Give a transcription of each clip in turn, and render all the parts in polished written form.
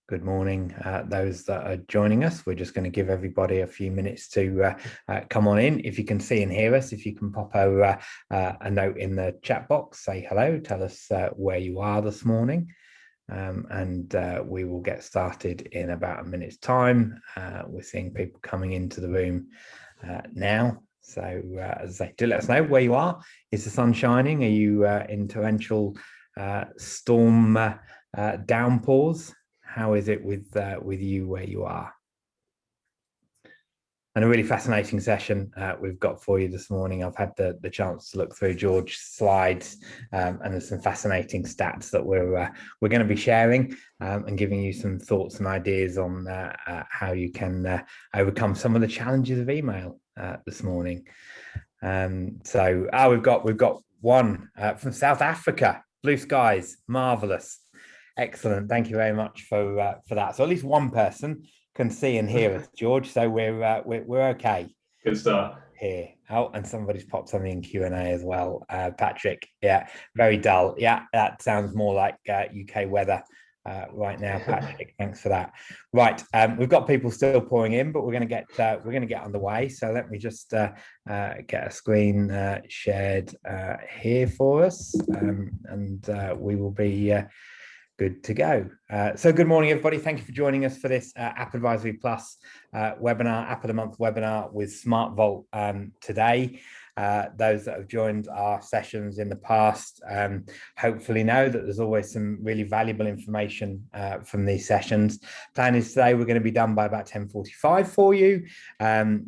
Good morning, those that are joining us. We're just going to give everybody a few minutes to come on in. If you can see and hear us, if you can pop over a note in the chat box, say hello, tell us where you are this morning, and we will get started in about a minute's time. We're seeing people coming into the room now. So as I say, do let us know where you are. Is the sun shining? Are you in torrential storm downpours? How is it with you where you are? And a really fascinating session we've got for you this morning. I've had the chance to look through George's slides, and there's some fascinating stats that we're going to be sharing and giving you some thoughts and ideas on how you can overcome some of the challenges of email this morning. So we've got one from South Africa. Blue skies, marvelous. Excellent. Thank you very much for that. So at least one person can see and hear us, George. So we're okay. Good start here. Oh, and somebody's popped something in Q&A as well. Patrick, yeah, very dull. Yeah, that sounds more like UK weather right now. Patrick, thanks for that. Right, we've got people still pouring in, but we're going to get underway. So let me just get a screen shared here for us, and we will be good to go. So good morning, everybody. Thank you for joining us for this App Advisory Plus webinar, App of the Month webinar with SmartVault today. Those that have joined our sessions in the past hopefully know that there's always some really valuable information from these sessions. Plan is today we're going to be done by about 10:45 for you.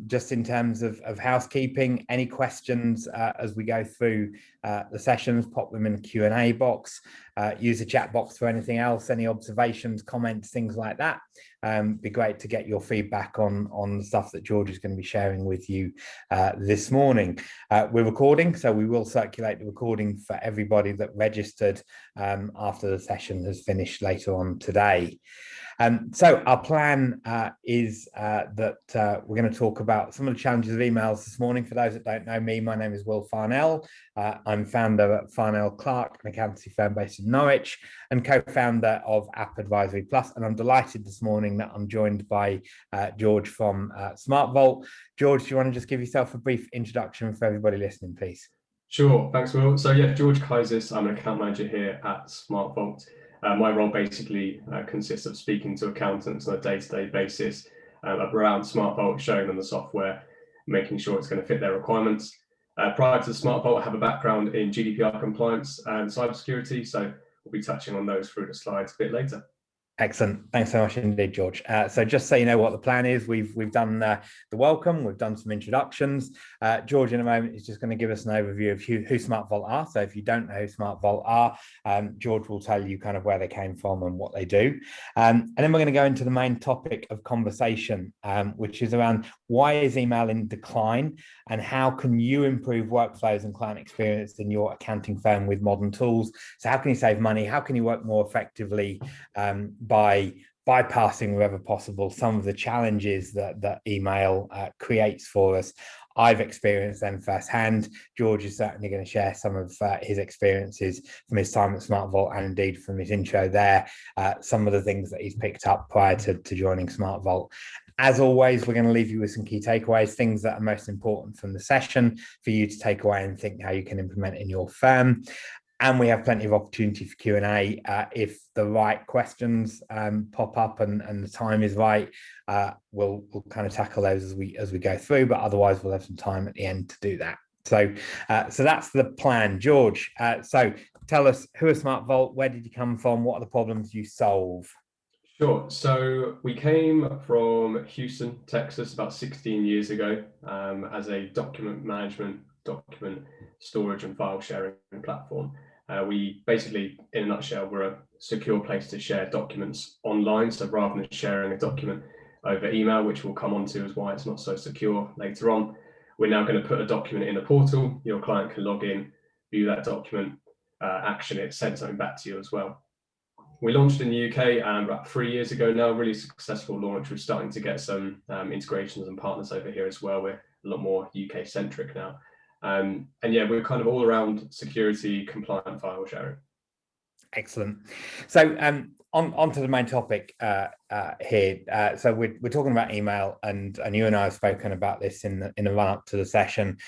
Just in terms of housekeeping, any questions as we go through the sessions, pop them in the Q&A box. Use the chat box for anything else, any observations, comments, things like that. Be great to get your feedback on the stuff that George is going to be sharing with you this morning. We're recording, so we will circulate the recording for everybody that registered after the session has finished later on today. So our plan is that we're going to talk about some of the challenges of emails this morning. For those that don't know me, my name is Will Farnell. I'm founder at Farnell Clark, an accountancy firm based in Norwich, and co-founder of App Advisory Plus. And I'm delighted this morning that I'm joined by George from SmartVault. George, do you want to just give yourself a brief introduction for everybody listening, please? Sure, thanks, Will. So yeah, George Kaisis, I'm an account manager here at SmartVault. My role basically consists of speaking to accountants on a day-to-day basis around SmartVault, showing them the software, making sure it's going to fit their requirements. Prior to SmartVault, I have a background in GDPR compliance and cybersecurity, so we'll be touching on those through the slides a bit later. Excellent. Thanks so much indeed, George. So just so you know what the plan is, we've done the welcome, we've done some introductions. George in a moment is just going to give us an overview of who SmartVault are. So if you don't know who SmartVault are, George will tell you kind of where they came from and what they do. And then we're going to go into the main topic of conversation, which is around why is email in decline and how can you improve workflows and client experience in your accounting firm with modern tools. So how can you save money? How can you work more effectively by bypassing wherever possible some of the challenges that email creates for us. I've experienced them firsthand. George is certainly going to share some of his experiences from his time at SmartVault and indeed from his intro there, some of the things that he's picked up prior to joining SmartVault. As always, we're going to leave you with some key takeaways, things that are most important from the session for you to take away and think how you can implement in your firm. And we have plenty of opportunity for Q&A. If the right questions pop up and the time is right, we'll kind of tackle those as we go through. But otherwise, we'll have some time at the end to do that. So that's the plan, George. So tell us, who is SmartVault? Where did you come from? What are the problems you solve? Sure. So we came from Houston, Texas, about 16 years ago as a document management, document storage and file sharing platform. We basically, in a nutshell, we're a secure place to share documents online. So rather than sharing a document over email, which we'll come on to as why it's not so secure later on, we're now going to put a document in a portal. Your client can log in, view that document, action it, send something back to you as well. We launched in the UK about 3 years ago now, really successful launch. We're starting to get some integrations and partners over here as well. We're a lot more UK centric now. And yeah, we're kind of all around security, compliant file sharing. Excellent. So on to the main topic here. So we're talking about email, and you and I have spoken about this in the run up to the session.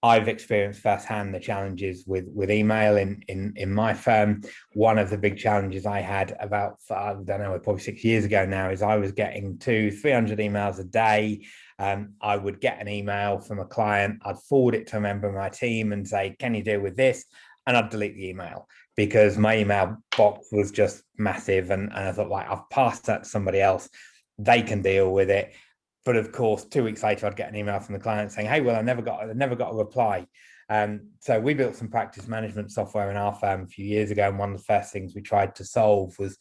I've experienced firsthand the challenges with email in my firm. One of the big challenges I had about, I don't know, probably 6 years ago now, is I was getting 200-300 emails a day. I would get an email from a client, I'd forward it to a member of my team and say, can you deal with this? And I'd delete the email because my email box was just massive. And I thought, like, I've passed that to somebody else. They can deal with it. But of course, 2 weeks later, I'd get an email from the client saying, hey, well, I never got a reply. So we built some practice management software in our firm a few years ago. And one of the first things we tried to solve was,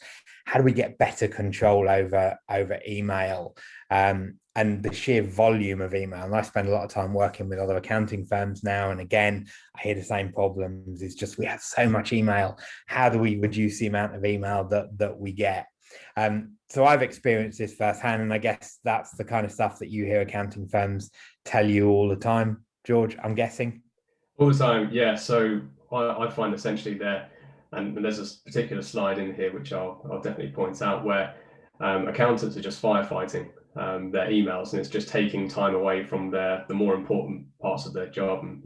how do we get better control over email? And the sheer volume of email. And I spend a lot of time working with other accounting firms now. And again, I hear the same problems. It's just, we have so much email. How do we reduce the amount of email that we get? So I've experienced this firsthand, and I guess that's the kind of stuff that you hear accounting firms tell you all the time, George, I'm guessing. All the time, yeah. So I find essentially there, and there's a particular slide in here which I'll definitely point out, where accountants are just firefighting their emails, and it's just taking time away from the more important parts of their job, and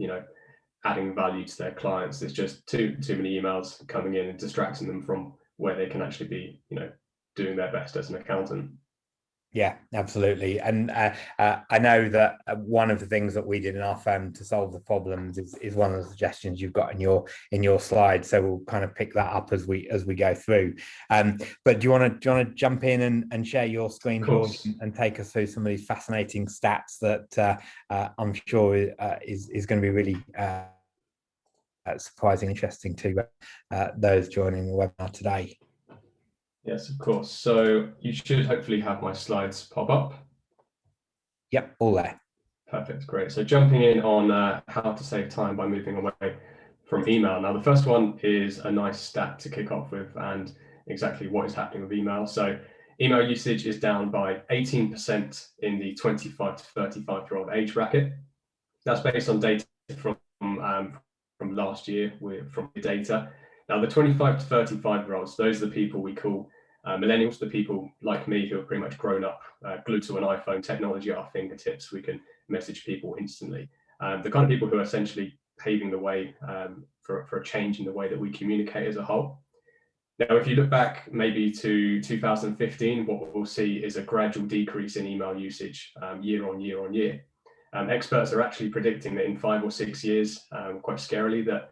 adding value to their clients. There's just too many emails coming in and distracting them from where they can actually be doing their best as an accountant. Yeah, absolutely. And I know that one of the things that we did in our firm to solve the problems is one of the suggestions you've got in your slide. So we'll kind of pick that up as we go through. But do you want to jump in and share your screen, George, and take us through some of these fascinating stats that I'm sure is going to be really surprising, interesting to those joining the webinar today? Yes, of course. So you should hopefully have my slides pop up. Yep, all there. Perfect, great. So jumping in on how to save time by moving away from email. Now, the first one is a nice stat to kick off with, and exactly what is happening with email. So email usage is down by 18% in the 25 to 35-year-old age bracket. That's based on data from last year from the data. Now, the 25 to 35-year-olds, those are the people we call millennials, the people like me who are pretty much grown up, glued to an iPhone, technology at our fingertips. We can message people instantly. The kind of people who are essentially paving the way for a change in the way that we communicate as a whole. Now, if you look back maybe to 2015, what we'll see is a gradual decrease in email usage year on year on year. Experts are actually predicting that in 5 or 6 years, quite scarily, that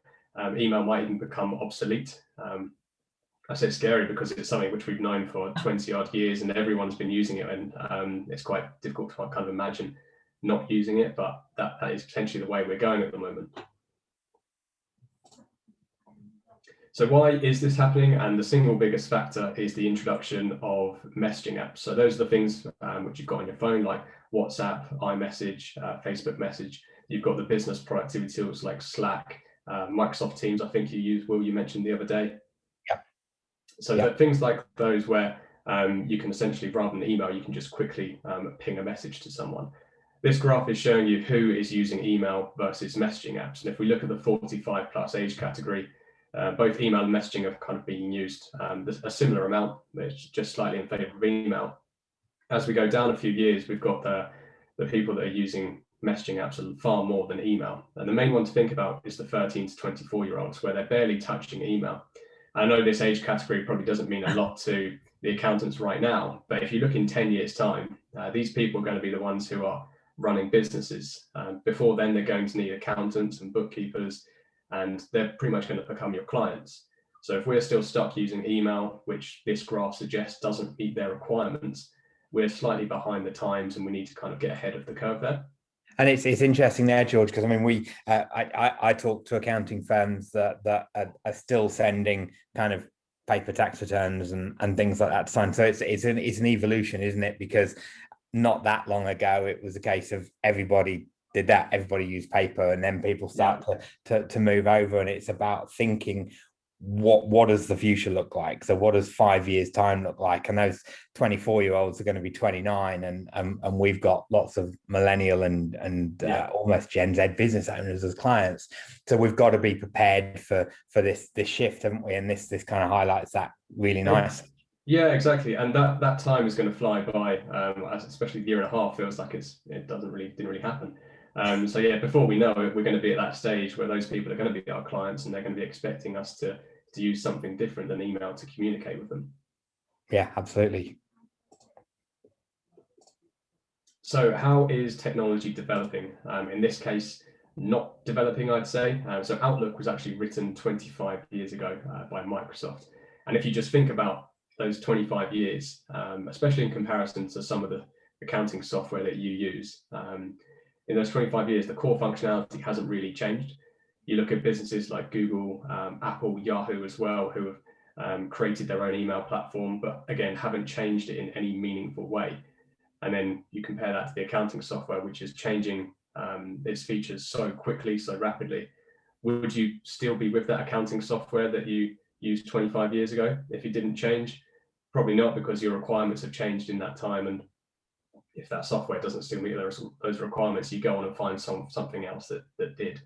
email might even become obsolete. I say scary because it's something which we've known for 20 odd years and everyone's been using it, and it's quite difficult to kind of imagine not using it, but that is potentially the way we're going at the moment. So why is this happening? And the single biggest factor is the introduction of messaging apps. So those are the things which you've got on your phone, like WhatsApp, iMessage, Facebook Message. You've got the business productivity tools like Slack, Microsoft Teams, I think you used, Will, you mentioned the other day. Yep. So that things like those where you can essentially, rather than email, you can just quickly ping a message to someone. This graph is showing you who is using email versus messaging apps. And if we look at the 45 plus age category, both email and messaging are kind of being used a similar amount, it's just slightly in favor of email. As we go down a few years, we've got the people that are using messaging apps far more than email. And the main one to think about is the 13 to 24-year-olds, where they're barely touching email. I know this age category probably doesn't mean a lot to the accountants right now, but if you look in 10 years' time, these people are going to be the ones who are running businesses. Before then, they're going to need accountants and bookkeepers, and they're pretty much going to become your clients. So if we're still stuck using email, which this graph suggests doesn't meet their requirements, we're slightly behind the times, and we need to kind of get ahead of the curve there. And it's interesting there, George, because I mean, I talk to accounting firms that are still sending kind of paper tax returns and things like that to sign. So it's an evolution, isn't it? Because not that long ago, it was a case of everybody did that, everybody used paper, and then people start to move over, and it's about thinking, what does the future look like? So what does 5 years time look like? And those 24-year-olds are going to be 29, and we've got lots of millennial and almost Gen Z business owners as clients. So we've got to be prepared for this shift, haven't we? And this kind of highlights that really nice. Yeah, exactly. And that time is going to fly by, especially the year and a half feels like it didn't really happen. So yeah, before we know it, we're going to be at that stage where those people are going to be our clients, and they're going to be expecting us to use something different than email to communicate with them. Yeah, absolutely. So how is technology developing? In this case, not developing, I'd say. So Outlook was actually written 25 years ago by Microsoft. And if you just think about those 25 years, especially in comparison to some of the accounting software that you use, in those 25 years, the core functionality hasn't really changed. You look at businesses like Google, Apple, Yahoo as well, who have created their own email platform, but again, haven't changed it in any meaningful way. And then you compare that to the accounting software, which is changing its features so quickly, so rapidly. Would you still be with that accounting software that you used 25 years ago if it didn't change? Probably not, because your requirements have changed in that time. And if that software doesn't still meet those requirements, you go on and find something else that did.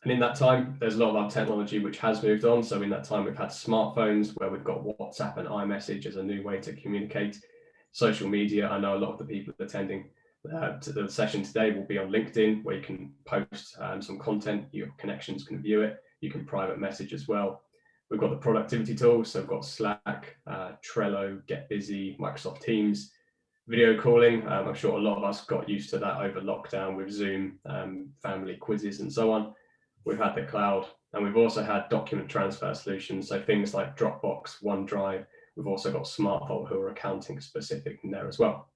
And in that time, there's a lot of our technology which has moved on. So in that time, we've had smartphones where we've got WhatsApp and iMessage as a new way to communicate. Social media, I know a lot of the people attending to the session today will be on LinkedIn, where you can post some content, your connections can view it, you can private message as well. We've got the productivity tools, so we've got Slack, Trello, Get Busy, Microsoft Teams, video calling. I'm sure a lot of us got used to that over lockdown with Zoom, family quizzes and so on. We've had the cloud, and we've also had document transfer solutions. So things like Dropbox, OneDrive. We've also got SmartVault, who are accounting specific in there as well.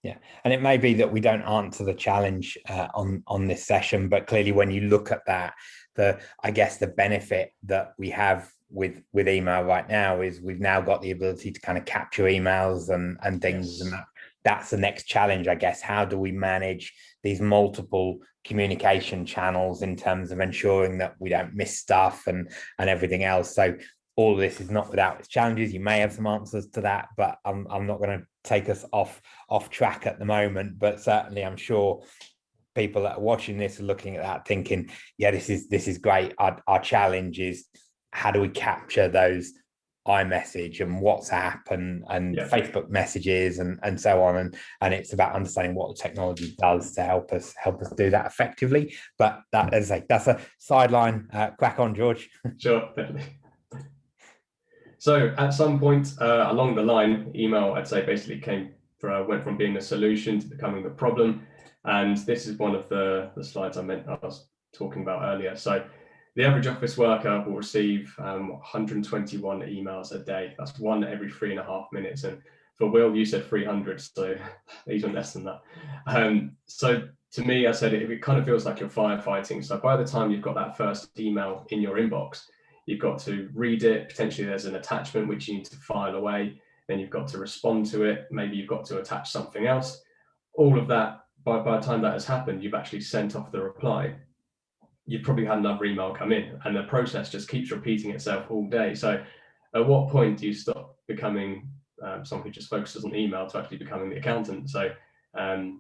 Yeah, and it may be that we don't answer the challenge on this session, but clearly when you look at that, I guess the benefit that we have with email right now is we've now got the ability to kind of capture emails and things, yes. And that's the next challenge, I guess. How do we manage these multiple communication channels in terms of ensuring that we don't miss stuff and everything else? So all of this is not without its challenges. You may have some answers to that, but I'm not going to take us off track at the moment. But certainly, I'm sure people that are watching this are looking at that, thinking, "Yeah, this is great." Our challenge is how do we capture those iMessage and WhatsApp and Facebook messages and so on, and it's about understanding what the technology does to help us do that effectively. But that, as I say, that's a sideline. Crack on, George. Sure, definitely. So at some point along the line, email, I'd say, basically went from being a solution to becoming the problem. And this is one of the slides I was talking about earlier. So the average office worker will receive 121 emails a day. That's one every 3.5 minutes. And for Will, you said 300, so even less than that. So to me, I said, it kind of feels like you're firefighting. So by the time you've got that first email in your inbox, you've got to read it. Potentially there's an attachment which you need to file away. Then you've got to respond to it. Maybe you've got to attach something else. All of that, by the time that has happened, you've actually sent off the reply. You've probably had another email come in, and the process just keeps repeating itself all day. So at what point do you stop becoming someone who just focuses on email to actually becoming the accountant? So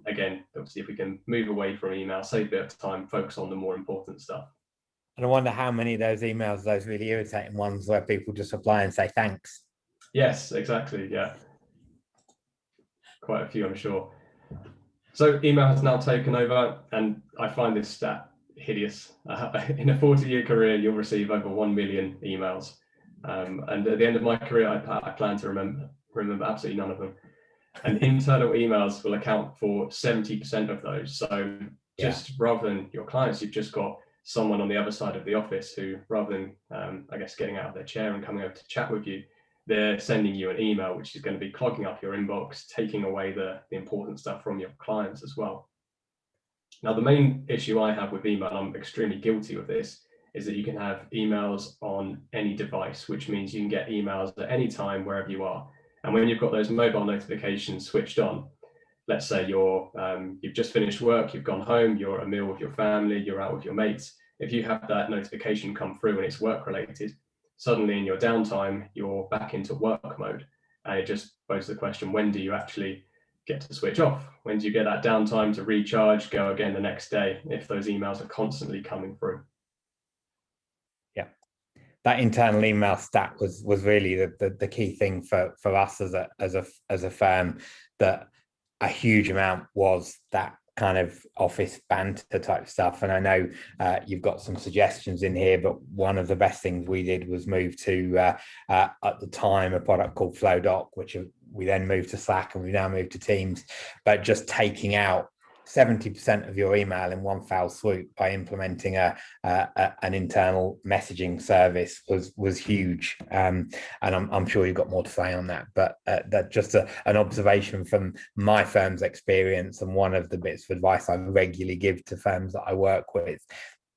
again, obviously, if we can move away from email, save a bit of time, focus on the more important stuff. And I wonder how many of those emails, those really irritating ones where people just reply and say thanks. Yes, exactly. Yeah. Quite a few, I'm sure. So email has now taken over, and I find this stat hideous. In a 40-year career, you'll receive over 1 million emails. And at the end of my career, I plan to remember absolutely none of them. And internal emails will account for 70% of those. So just rather than your clients, you've just got someone on the other side of the office who, rather than, I guess, getting out of their chair and coming over to chat with you, they're sending you an email, which is going to be clogging up your inbox, taking away the important stuff from your clients as well. Now, the main issue I have with email, and I'm extremely guilty of this, is that you can have emails on any device, which means you can get emails at any time, wherever you are. And when you've got those mobile notifications switched on, let's say you've just finished work, you've gone home, you're at a meal with your family, you're out with your mates, if you have that notification come through and it's work related, suddenly in your downtime, you're back into work mode. And it just poses the question, when do you actually get to switch off? When do you get that downtime to recharge, go again the next day, if those emails are constantly coming through? Yeah, that internal email stat was really the key thing for us as a firm, that a huge amount was that kind of office banter type stuff. And I know you've got some suggestions in here, but one of the best things we did was move to at the time a product called FlowDoc, which we then moved to Slack, and we now moved to Teams. But just taking out 70% of your email in one foul swoop by implementing an internal messaging service was huge. And I'm sure you've got more to say on that, but that's just an observation from my firm's experience, and one of the bits of advice I regularly give to firms that I work with: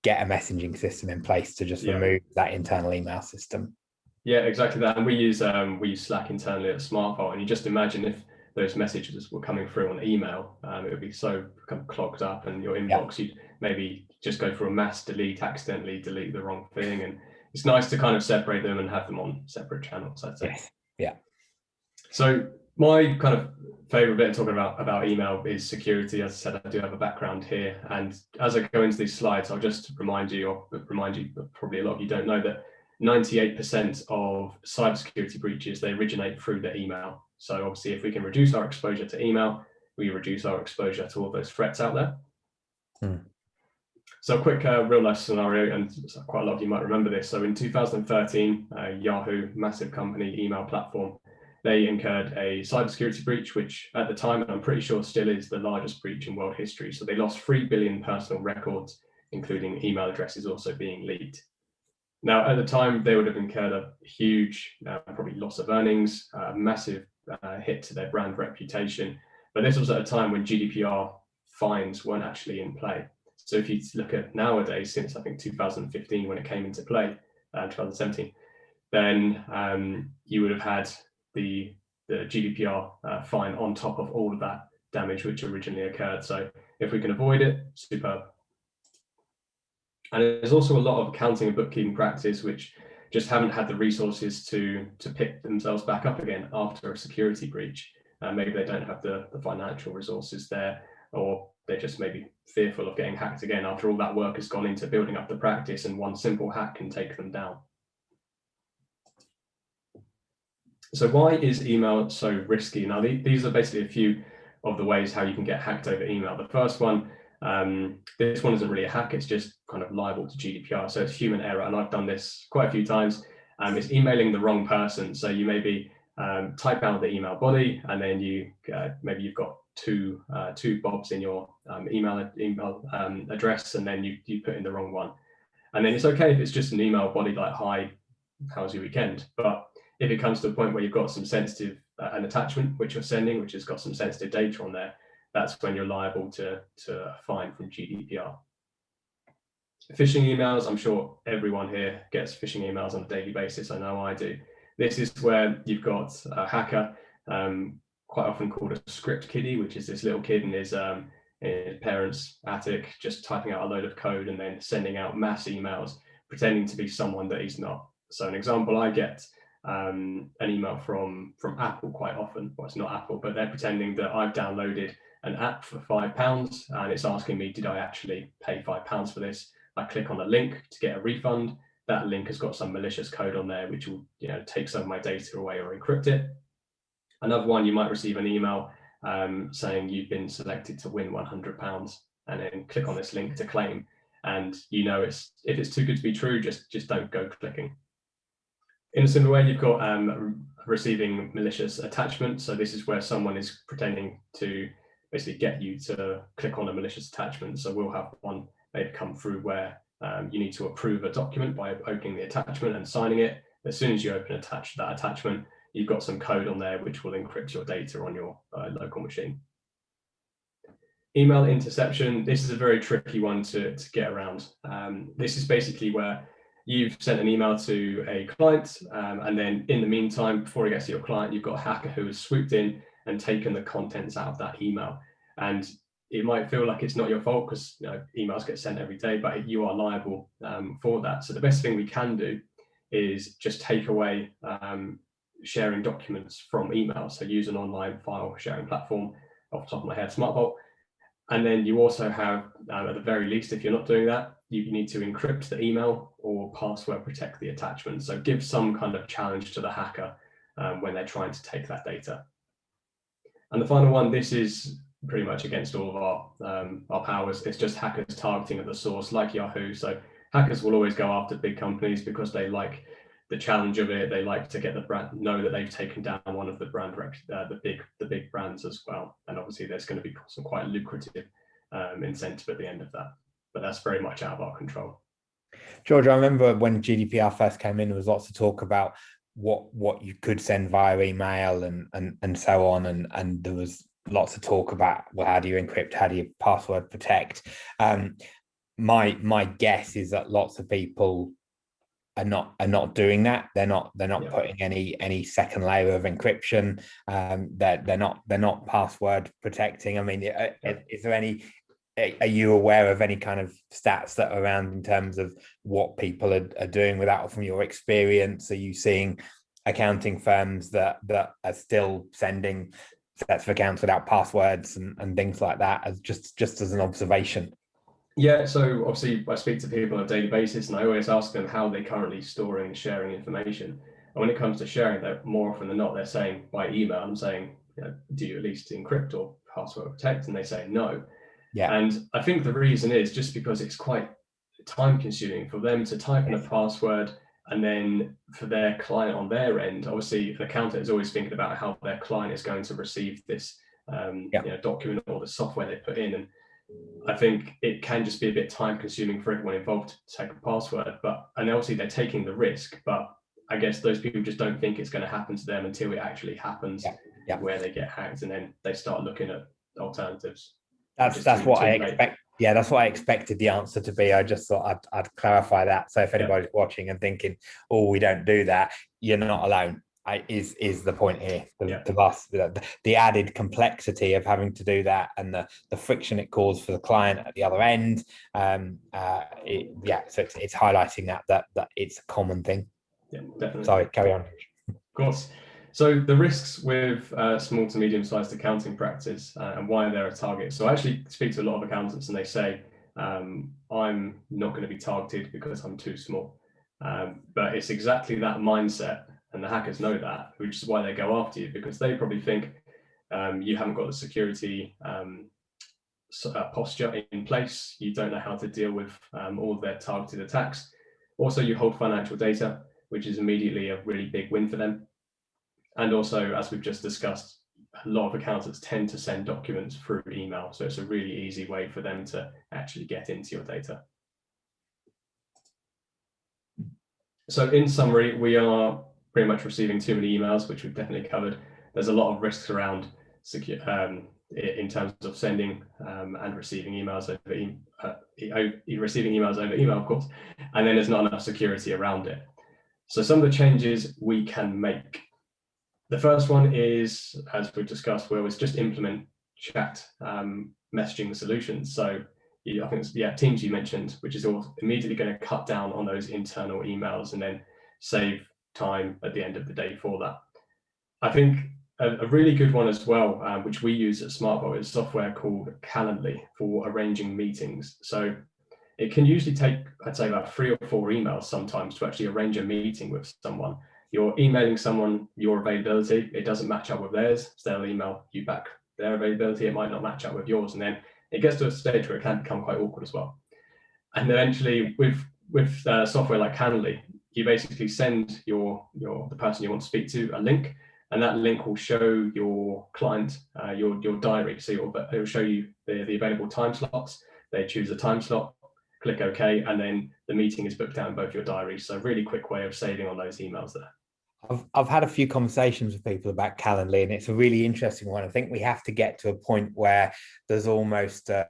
get a messaging system in place to just remove that internal email system. Yeah, exactly that. And we use Slack internally at SmartVault, and you just imagine if those messages were coming through on email, it would be so kind of clogged up, and your inbox, you'd maybe just go for a mass delete, accidentally delete the wrong thing. And it's nice to kind of separate them and have them on separate channels, I'd say. Yes. Yeah. So my kind of favorite bit of talking about email is security. As I said, I do have a background here, and as I go into these slides, I'll just remind you, probably a lot of you don't know, that 98% of cybersecurity breaches, they originate through the email. So obviously, if we can reduce our exposure to email, we reduce our exposure to all those threats out there. So a quick real life scenario, and quite a lot of you might remember this. So in 2013, Yahoo, massive company, email platform, they incurred a cybersecurity breach, which at the time, and I'm pretty sure still is, the largest breach in world history. So they lost 3 billion personal records, including email addresses also being leaked. Now, at the time, they would have incurred a huge, probably loss of earnings, massive hit to their brand reputation. But this was at a time when GDPR fines weren't actually in play. So if you look at nowadays, since I think 2015, when it came into play, 2017, then you would have had the GDPR fine on top of all of that damage which originally occurred. So if we can avoid it, superb. And there's also a lot of accounting and bookkeeping practice which just haven't had the resources to pick themselves back up again after a security breach. Maybe they don't have the financial resources there, or they're just maybe fearful of getting hacked again after all that work has gone into building up the practice, and one simple hack can take them down. So why is email so risky? Now, these are basically a few of the ways how you can get hacked over email. The first one, this one isn't really a hack, it's just kind of liable to GDPR. So it's human error, and I've done this quite a few times. It's emailing the wrong person. So you maybe type out the email body, and then you maybe you've got two Bobs in your email address, and then you put in the wrong one. And then it's okay if it's just an email body like, hi, how's your weekend? But if it comes to a point where you've got some sensitive, an attachment which you're sending, which has got some sensitive data on there, that's when you're liable to a fine from GDPR. Phishing emails, I'm sure everyone here gets phishing emails on a daily basis. I know I do. This is where you've got a hacker, quite often called a script kiddie, which is this little kid in his parents' attic, just typing out a load of code and then sending out mass emails, pretending to be someone that he's not. So an example, I get an email from Apple quite often. Well, it's not Apple, but they're pretending that I've downloaded an app for £5, and it's asking me, did I actually pay £5 for this? I click on the link to get a refund. That link has got some malicious code on there, which will, take some of my data away or encrypt it. Another one, you might receive an email saying you've been selected to win £100, and then click on this link to claim. And if it's too good to be true, just don't go clicking. In a similar way, you've got receiving malicious attachment. So this is where someone is pretending to basically get you to click on a malicious attachment. So we'll have one maybe come through where you need to approve a document by opening the attachment and signing it. As soon as you open that attachment, you've got some code on there which will encrypt your data on your local machine. Email interception, this is a very tricky one to get around. This is basically where you've sent an email to a client, and then in the meantime, before it gets to your client, you've got a hacker who has swooped in and taken the contents out of that email. And it might feel like it's not your fault because emails get sent every day, but you are liable for that. So the best thing we can do is just take away sharing documents from email. So use an online file sharing platform, off the top of my head, SmartVault. And then you also have, at the very least, if you're not doing that, you need to encrypt the email or password protect the attachment. So give some kind of challenge to the hacker when they're trying to take that data. And the final one, this is pretty much against all of our powers. It's just hackers targeting at the source, like Yahoo. So hackers will always go after big companies because they like the challenge of it. They like to get the brand, know that they've taken down one of the brand, the big brands as well. And obviously, there's going to be some quite lucrative incentive at the end of that. But that's very much out of our control. George, I remember when GDPR first came in, there was lots of talk about what you could send via email and so on, and there was lots of talk about, well, how do you encrypt, how do you password protect? My guess is that lots of people are not doing that. They're not putting any second layer of encryption. They're not password protecting. I mean, is there any? Are you aware of any kind of stats that are around in terms of what people are doing with that, or from your experience? Are you seeing accounting firms that are still sending sets of accounts without passwords and things like that, as just as an observation? Yeah, so obviously I speak to people on a daily basis, and I always ask them how they're currently storing and sharing information. And when it comes to sharing, that more often than not, they're saying by email. I'm saying, do you at least encrypt or password protect? And they say no. Yeah. And I think the reason is just because it's quite time consuming for them to type in a password, and then for their client on their end, obviously the accountant is always thinking about how their client is going to receive this document or the software they put in. And I think it can just be a bit time consuming for everyone involved to take a password, and obviously they're taking the risk, but I guess those people just don't think it's going to happen to them until it actually happens, where they get hacked, and then they start looking at alternatives. That's what I expect. Yeah, that's what I expected the answer to be. I just thought I'd clarify that. So if anybody's watching and thinking, "Oh, we don't do that," you're not alone. Is the point here? The added complexity of having to do that, and the friction it caused for the client at the other end. So it's highlighting that it's a common thing. Yeah, definitely. Sorry, carry on. Of course. So the risks with small to medium-sized accounting practice and why they're a target. So I actually speak to a lot of accountants, and they say, I'm not going to be targeted because I'm too small. But it's exactly that mindset, and the hackers know that, which is why they go after you, because they probably think you haven't got the security posture in place. You don't know how to deal with all of their targeted attacks. Also, you hold financial data, which is immediately a really big win for them. And also, as we've just discussed, a lot of accountants tend to send documents through email. So it's a really easy way for them to actually get into your data. So in summary, we are pretty much receiving too many emails, which we've definitely covered. There's a lot of risks around in terms of sending and receiving emails over email, of course, and then there's not enough security around it. So some of the changes we can make. The first one is, as we've discussed, where was just implement chat messaging solutions. So I think it's, Teams you mentioned, which is immediately going to cut down on those internal emails and then save time at the end of the day for that. I think a really good one as well, which we use at SmartVault, is software called Calendly for arranging meetings. So it can usually take, I'd say, about 3 or 4 emails sometimes to actually arrange a meeting with someone. You're emailing someone your availability, it doesn't match up with theirs, so they'll email you back their availability, it might not match up with yours, and then it gets to a stage where it can become quite awkward as well. And eventually, with software like Calendly, you basically send the person you want to speak to a link, and that link will show your client your diary. So it will show you the available time slots. They choose a time slot, click OK, and then the meeting is booked out in both your diaries. So really quick way of saving on those emails there. I've had a few conversations with people about Calendly, and it's a really interesting one. I think we have to get to a point where there's almost a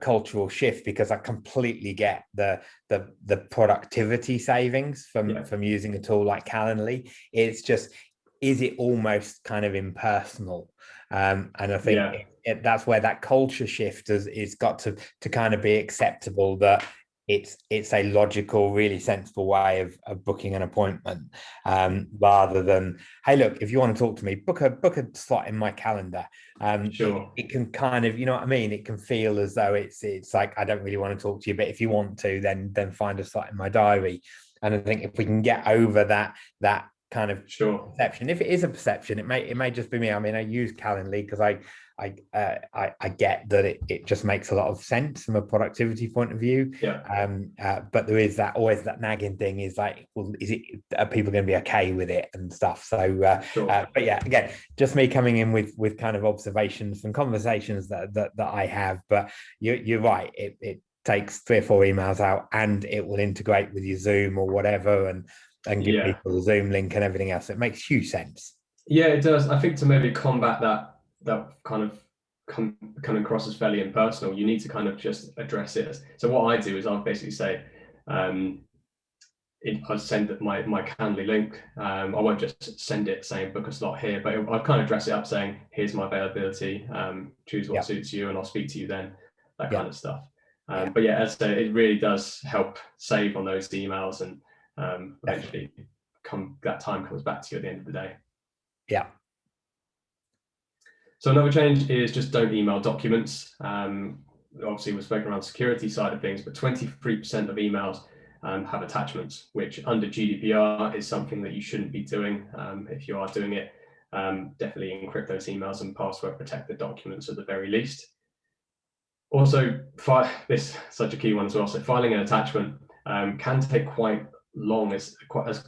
cultural shift, because I completely get the productivity savings from using a tool like Calendly. It's just, is it almost kind of impersonal? And I think that's where that culture shift is got to kind of be acceptable, that it's a logical, really sensible way of booking an appointment, rather than, hey, look, if you want to talk to me, book a slot in my calendar. Sure. It can kind of, you know what I mean? It can feel as though it's like, I don't really want to talk to you, but if you want to, then find a slot in my diary. And I think if we can get over that kind of Sure. perception, if it is a perception, it may just be me. I mean, I use Calendly because I get that it just makes a lot of sense from a productivity point of view. Yeah. But there is always that nagging thing, is like, well, are people going to be okay with it and stuff? So, Sure. but yeah, again, just me coming in with kind of observations and conversations that I have. But you're right. It takes 3 or 4 emails out, and it will integrate with your Zoom or whatever, and give people the Zoom link and everything else. It makes huge sense. Yeah, it does. I think to maybe combat that kind of coming across as fairly impersonal, you need to kind of just address it. So what I do is I'll basically say, I send my Calendly link. I won't just send it saying book a slot here, but I'll kind of dress it up saying, here's my availability, choose what suits you, and I'll speak to you then, that kind of stuff. But yeah, as I say, it really does help save on those emails, and eventually that time comes back to you at the end of the day. Yeah. So another change is just don't email documents. Obviously, we're speaking around security side of things, but 23% of emails have attachments, which under GDPR is something that you shouldn't be doing. If you are doing it, definitely encrypt those emails and password protect the documents at the very least. Also, this is such a key one as well. So filing an attachment can take quite long,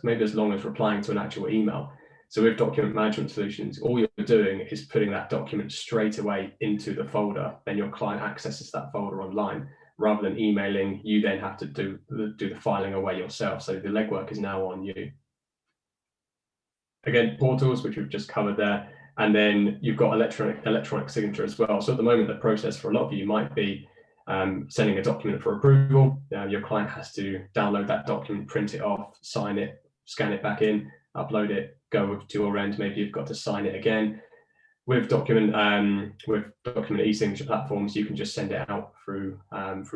maybe as long as replying to an actual email. So with document management solutions, all you're doing is putting that document straight away into the folder. Then your client accesses that folder online, rather than emailing. You then have to do the filing away yourself. So the legwork is now on you. Again, portals, which we've just covered there. And then you've got electronic signature as well. So at the moment, the process for a lot of you might be sending a document for approval. Your client has to download that document, print it off, sign it, scan it back in, upload it, go to your end. Maybe you've got to sign it again. With document e-signature platforms, you can just send it out through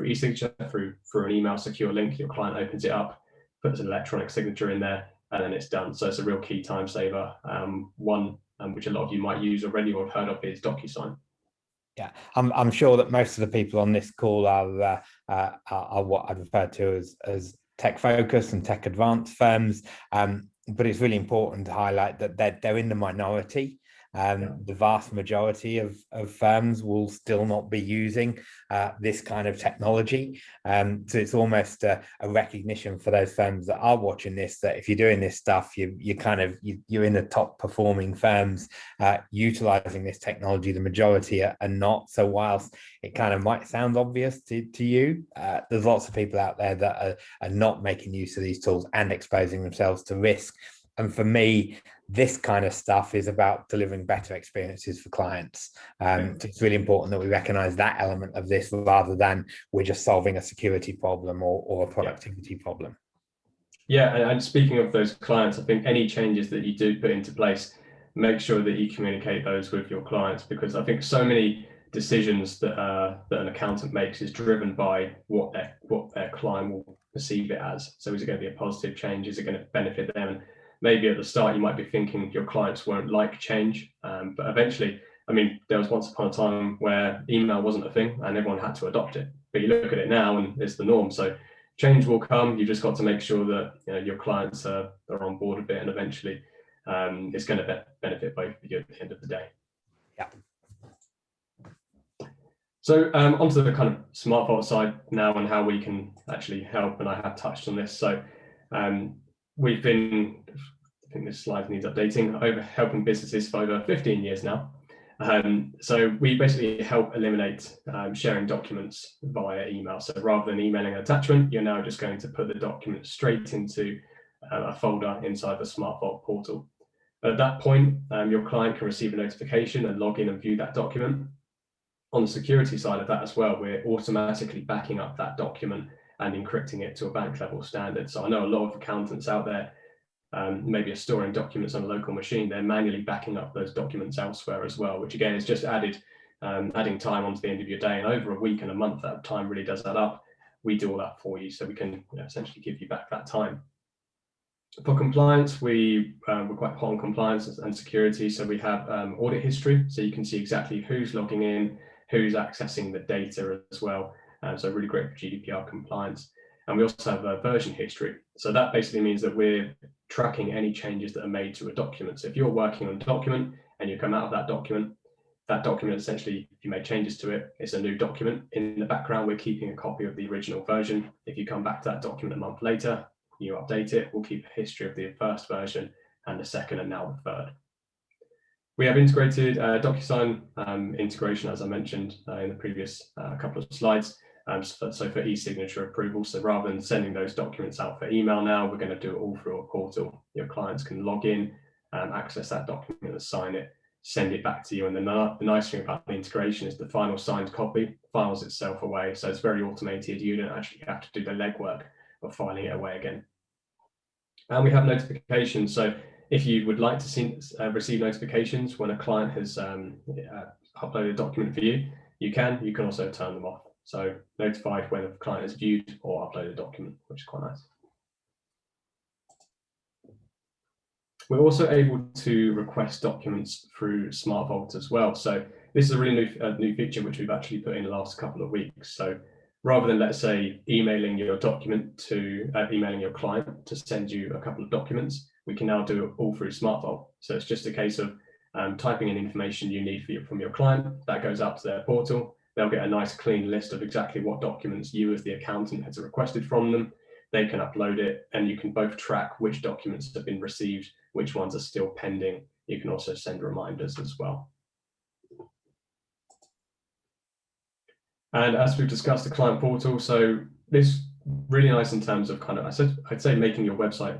e-signature, through an email secure link. Your client opens it up, puts an electronic signature in there, and then it's done. So it's a real key time saver. One which a lot of you might use already or have heard of is DocuSign. Yeah, I'm sure that most of the people on this call are what I'd refer to as tech focused and tech advanced firms. But it's really important to highlight that they're in the minority. The vast majority of firms will still not be using this kind of technology. So it's almost a recognition for those firms that are watching this, that if you're doing this stuff, you're in the top performing firms utilizing this technology. The majority are not. So whilst it kind of might sound obvious to you, there's lots of people out there that are not making use of these tools and exposing themselves to risk. And for me, this kind of stuff is about delivering better experiences for clients. So it's really important that we recognize that element of this, rather than we're just solving a security problem or a productivity problem. Yeah, and speaking of those clients, I think any changes that you do put into place, make sure that you communicate those with your clients, because I think so many decisions that an accountant makes is driven by what their client will perceive it as. So is it going to be a positive change? Is it going to benefit them? Maybe at the start you might be thinking your clients won't like change, but eventually, I mean, there was once upon a time where email wasn't a thing and everyone had to adopt it. But you look at it now and it's the norm. So change will come. You've just got to make sure that your clients are on board with it, and eventually it's going to benefit both of you at the end of the day. Yeah. So onto the kind of SmartVault side now, and how we can actually help. And I have touched on this. So we've been, I think this slide needs updating, helping businesses for over 15 years now. So we basically help eliminate sharing documents via email. So rather than emailing an attachment, you're now just going to put the document straight into a folder inside the SmartVault portal. At that point, your client can receive a notification and log in and view that document. On the security side of that as well, we're automatically backing up that document and encrypting it to a bank level standard. So I know a lot of accountants out there maybe are storing documents on a local machine. They're manually backing up those documents elsewhere as well, which again is just added adding time onto the end of your day, and over a week and a month, that time really does add up. We do all that for you, so we can essentially give you back that time. For compliance, we're quite hot on compliance and security, so we have audit history, so you can see exactly who's logging in, who's accessing the data as well, so really great for GDPR compliance. And we also have a version history, so that basically means that we're tracking any changes that are made to a document. So if you're working on a document and you come out of that document essentially, if you make changes to it, it's a new document. In the background, we're keeping a copy of the original version. If you come back to that document a month later, you update it, we'll keep a history of the first version and the second and now the third. We have integrated DocuSign integration, as I mentioned in the previous couple of slides. So for e-signature approval, so rather than sending those documents out for email now, we're going to do it all through a portal. Your clients can log in, access that document and sign it, send it back to you. And the nice thing about the integration is the final signed copy files itself away. So it's very automated. You don't actually have to do the legwork of filing it away again. And we have notifications. So if you would like to receive notifications when a client has uploaded a document for you, you can also turn them off. So notified when a client has viewed or uploaded a document, which is quite nice. We're also able to request documents through SmartVault as well. So this is a really new feature which we've actually put in the last couple of weeks. So rather than, let's say, emailing your document to emailing your client to send you a couple of documents, we can now do it all through SmartVault. So it's just a case of typing in information you need from your client. That goes up to their portal. They'll get a nice clean list of exactly what documents you as the accountant has requested from them. They can upload it, and you can both track which documents have been received, which ones are still pending. You can also send reminders as well. And as we've discussed, the client portal, so this really nice in terms of I'd say making your website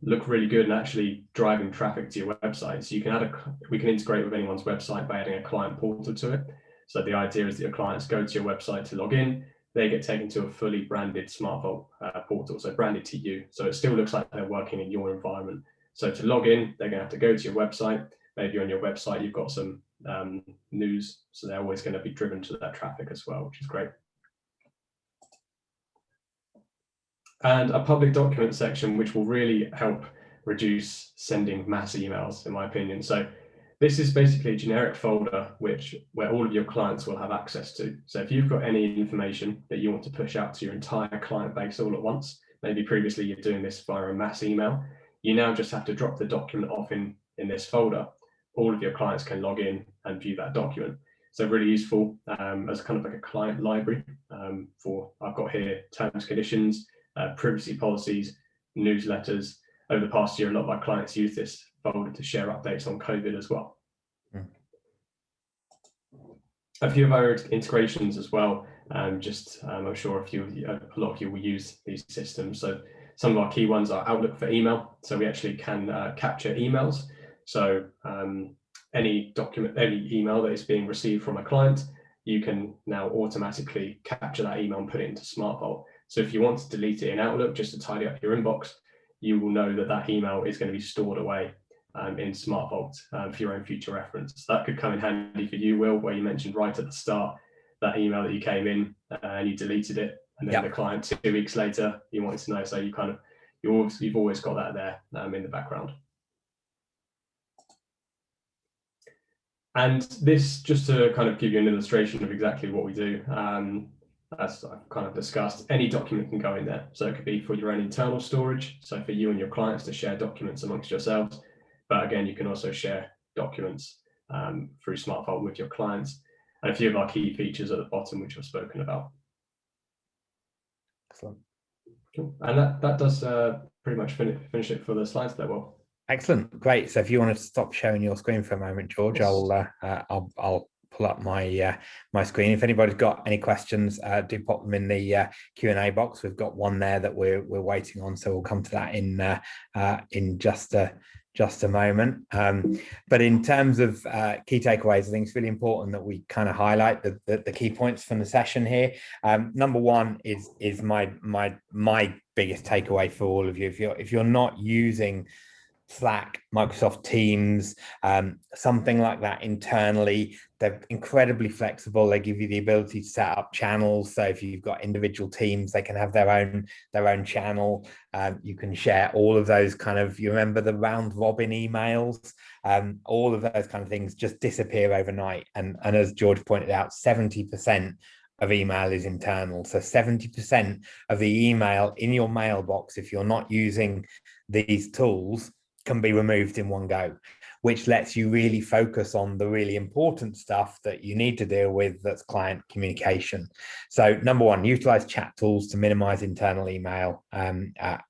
look really good and actually driving traffic to your website. So you can we can integrate with anyone's website by adding a client portal to it. So the idea is that your clients go to your website to log in, they get taken to a fully branded SmartVault portal, so branded to you. So it still looks like they're working in your environment. So to log in, they're going to have to go to your website. Maybe on your website, you've got some news, so they're always going to be driven to that traffic as well, which is great. And a public document section, which will really help reduce sending mass emails, in my opinion. So this is basically a generic folder where all of your clients will have access to. So if you've got any information that you want to push out to your entire client base all at once, maybe previously you're doing this via a mass email, you now just have to drop the document off in this folder. All of your clients can log in and view that document. So really useful as kind of like a client library I've got here terms, conditions, privacy policies, newsletters. Over the past year, a lot of our clients use this folder to share updates on COVID as well. A few of our integrations as well. I'm sure a lot of you will use these systems. So some of our key ones are Outlook for email. So we actually can capture emails. So any email that is being received from a client, you can now automatically capture that email and put it into SmartVault. So if you want to delete it in Outlook just to tidy up your inbox, you will know that that email is going to be stored away in SmartVault for your own future reference. So that could come in handy for you, Will, where you mentioned right at the start that email that you came in and you deleted it, and then the client 2 weeks later you wanted to know. So you've always got that there in the background. And this, just to kind of give you an illustration of exactly what we do, as I've kind of discussed, any document can go in there. So it could be for your own internal storage, so for you and your clients to share documents amongst yourselves. But again, you can also share documents through SmartVault with your clients, and a few of our key features at the bottom, which I've spoken about. Excellent. Cool. And that does pretty much finish it for the slides there, Will. Excellent, great. So if you want to stop sharing your screen for a moment, George, I'll pull up my my screen. If anybody's got any questions, do pop them in the Q&A box. We've got one there that we're waiting on, so we'll come to that in just a moment. But in terms of key takeaways, I think it's really important that we kind of highlight the key points from the session here. Number one is my biggest takeaway for all of you. If you're not using Slack, Microsoft Teams, something like that internally. They're incredibly flexible. They give you the ability to set up channels. So if you've got individual teams, they can have their own channel. You can share all of those kind of, you remember the round robin emails, all of those kind of things just disappear overnight. And as George pointed out, 70% of email is internal. So 70% of the email in your mailbox, if you're not using these tools, can be removed in one go, which lets you really focus on the really important stuff that you need to deal with, that's client communication. So number one, utilize chat tools to minimize internal email.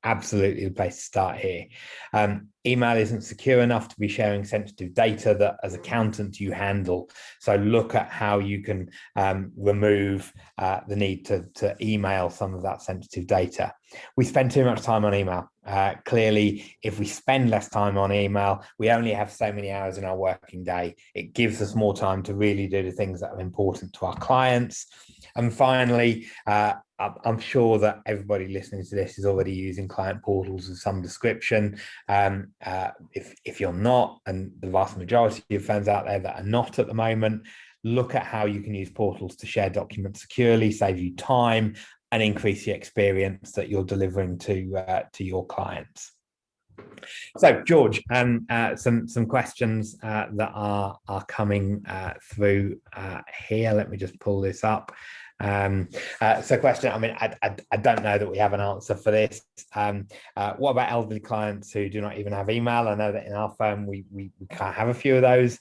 Absolutely the place to start here. Email isn't secure enough to be sharing sensitive data that as accountants you handle. So look at how you can remove the need to email some of that sensitive data. We spend too much time on email. Clearly, if we spend less time on email, we only have so many hours in our working day. It gives us more time to really do the things that are important to our clients. And finally, I'm sure that everybody listening to this is already using client portals of some description. If you're not, and the vast majority of firms out there that are not at the moment, look at how you can use portals to share documents securely, save you time, and increase the experience that you're delivering to your clients. So, George, some questions that are coming through here. Let me just pull this up. So question, I mean, I don't know that we have an answer for this. What about elderly clients who do not even have email? I know that in our firm, we can't have a few of those.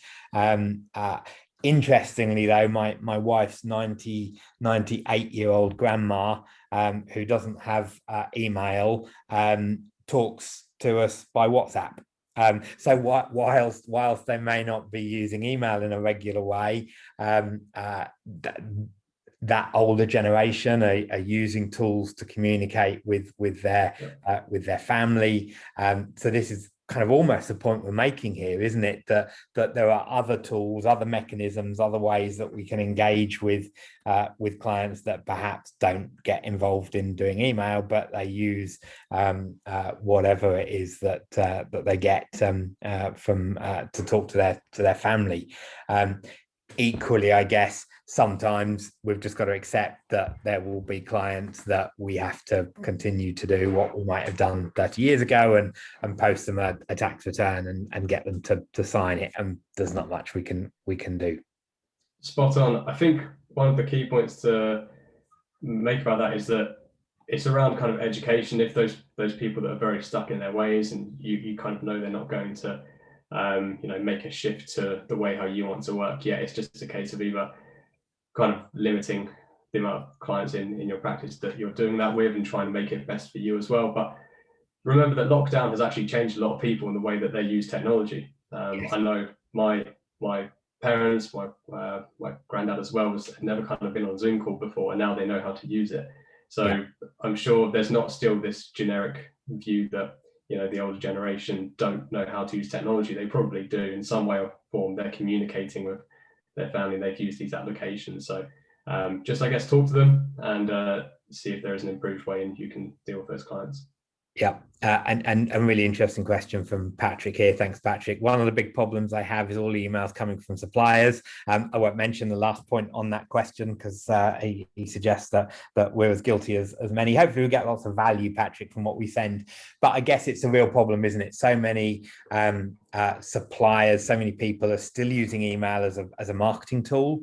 Interestingly, though, my wife's 98-year-old grandma, who doesn't have email, talks to us by WhatsApp. So whilst they may not be using email in a regular way, that older generation are using tools to communicate with their family. So this is kind of almost the point we're making here, isn't it? That there are other tools, other mechanisms, other ways that we can engage with clients that perhaps don't get involved in doing email, but they use whatever it is that they get from to talk to their family. Equally, I guess sometimes we've just got to accept that there will be clients that we have to continue to do what we might have done 30 years ago and post them a tax return and get them to sign it. And there's not much we can do. Spot on. I think one of the key points to make about that is that it's around kind of education. If those people that are very stuck in their ways and you kind of know they're not going to make a shift to the way how you want to work, it's just a case of either kind of limiting the amount of clients in your practice that you're doing that with and trying to make it best for you as well. But remember that lockdown has actually changed a lot of people in the way that they use technology. I know my parents, my granddad as well, had never kind of been on a Zoom call before, and now they know how to use it. So I'm sure there's not still this generic view that the older generation don't know how to use technology. They probably do in some way or form. They're communicating with their family, they've used these applications. So just, I guess, talk to them and see if there is an improved way and you can deal with those clients. Yeah, and a really interesting question from Patrick here. Thanks, Patrick. One of the big problems I have is all the emails coming from suppliers. I won't mention the last point on that question because he suggests that we're as guilty as many. Hopefully we'll get lots of value, Patrick, from what we send. But I guess it's a real problem, isn't it? So many suppliers, so many people are still using email as a marketing tool.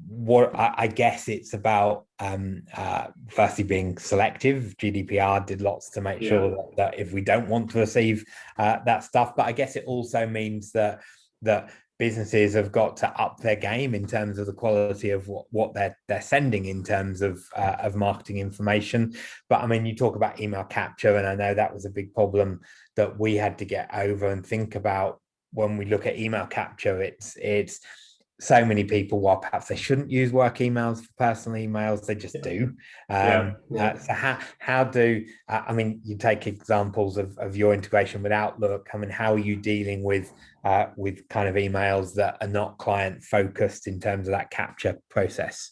What I guess it's about firstly being selective. GDPR did lots to make sure that if we don't want to receive that stuff, but I guess it also means that businesses have got to up their game in terms of the quality of what they're sending in terms of marketing information. But I mean, you talk about email capture, and I know that was a big problem that we had to get over and think about when we look at email capture. It's so many people, while perhaps they shouldn't use work emails for personal emails, they just do. So how do I mean, you take examples of your integration with Outlook. I mean, how are you dealing with kind of emails that are not client focused in terms of that capture process?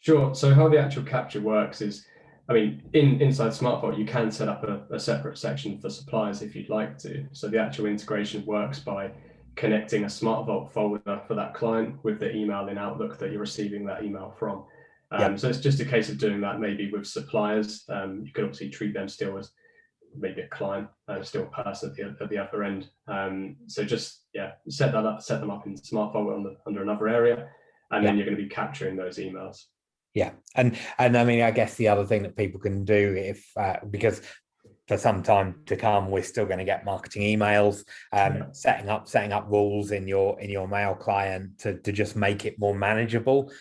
Sure. So how the actual capture works is I mean, inside SmartVault, you can set up a separate section for suppliers if you'd like to. So the actual integration works by connecting a SmartVault folder for that client with the email in Outlook that you're receiving that email from. So it's just a case of doing that maybe with suppliers. You could obviously treat them still as maybe a client, still a person at the other end. So just set them up in SmartVault under another area, and then you're going to be capturing those emails. Yeah, and I mean, I guess the other thing that people can do, if because for some time to come, we're still going to get marketing emails, setting up rules in your mail client to just make it more manageable.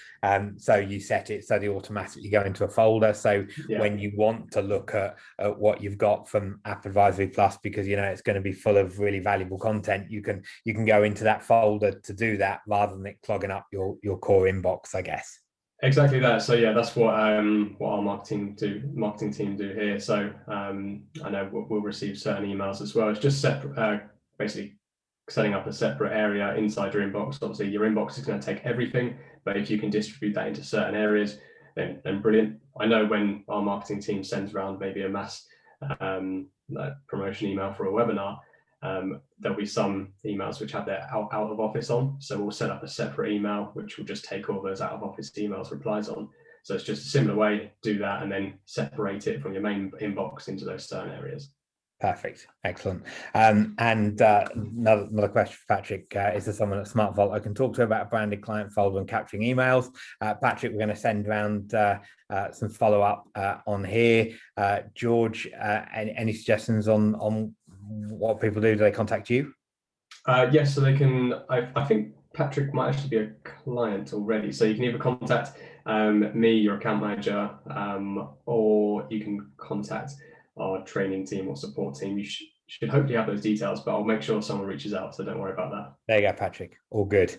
So you set it so they automatically go into a folder. So when you want to look at what you've got from App Advisory Plus, because you know it's going to be full of really valuable content, you can go into that folder to do that rather than it clogging up your core inbox, I guess. Exactly that. So yeah, that's what our marketing team do here. So I know we'll receive certain emails as well. It's just separate, basically setting up a separate area inside your inbox. Obviously, your inbox is going to take everything, but if you can distribute that into certain areas, then brilliant. I know when our marketing team sends around maybe a mass promotion email for a webinar, there'll be some emails which have their out of office on. So we'll set up a separate email, which will just take all those out of office emails replies on. So it's just a similar way, do that and then separate it from your main inbox into those certain areas. Perfect. Excellent. And another question for Patrick. Is there someone at SmartVault I can talk to about a branded client folder and capturing emails? Patrick, we're going to send around some follow-up on here. George, any suggestions on what people do? Do they contact you? Yes, so they can. I think Patrick might actually be a client already. So you can either contact me, your account manager, or you can contact our training team or support team. You should hopefully have those details, but I'll make sure someone reaches out, so don't worry about that. There you go, Patrick. All good.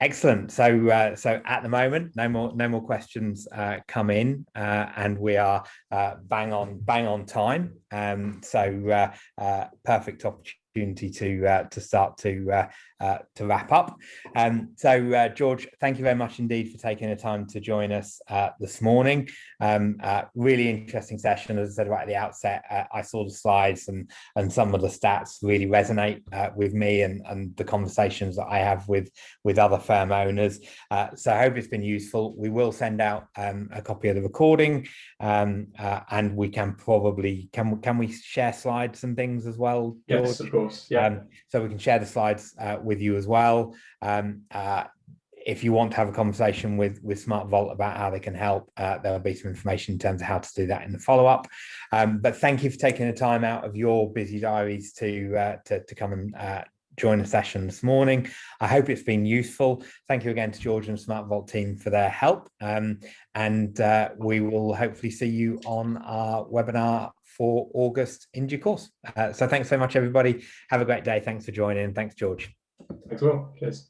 Excellent. So so at the moment, no more questions come in, and we are bang on time. So perfect opportunity to start to wrap up. So George, thank you very much indeed for taking the time to join us this morning. Really interesting session. As I said right at the outset, I saw the slides and some of the stats really resonate with me and the conversations that I have with other firm owners. So I hope it's been useful. We will send out a copy of the recording, and we can probably can we share slides and things as well, George? Yes, of course. Yeah. So we can share the slides with you as well. If you want to have a conversation with SmartVault about how they can help, there'll be some information in terms of how to do that in the follow-up. But thank you for taking the time out of your busy diaries to come and join the session this morning. I hope it's been useful. Thank you again to George and the SmartVault team for their help. And we will hopefully see you on our webinar for August in due course. So thanks so much, everybody. Have a great day. Thanks for joining. Thanks, George. Thanks, Will. Cheers.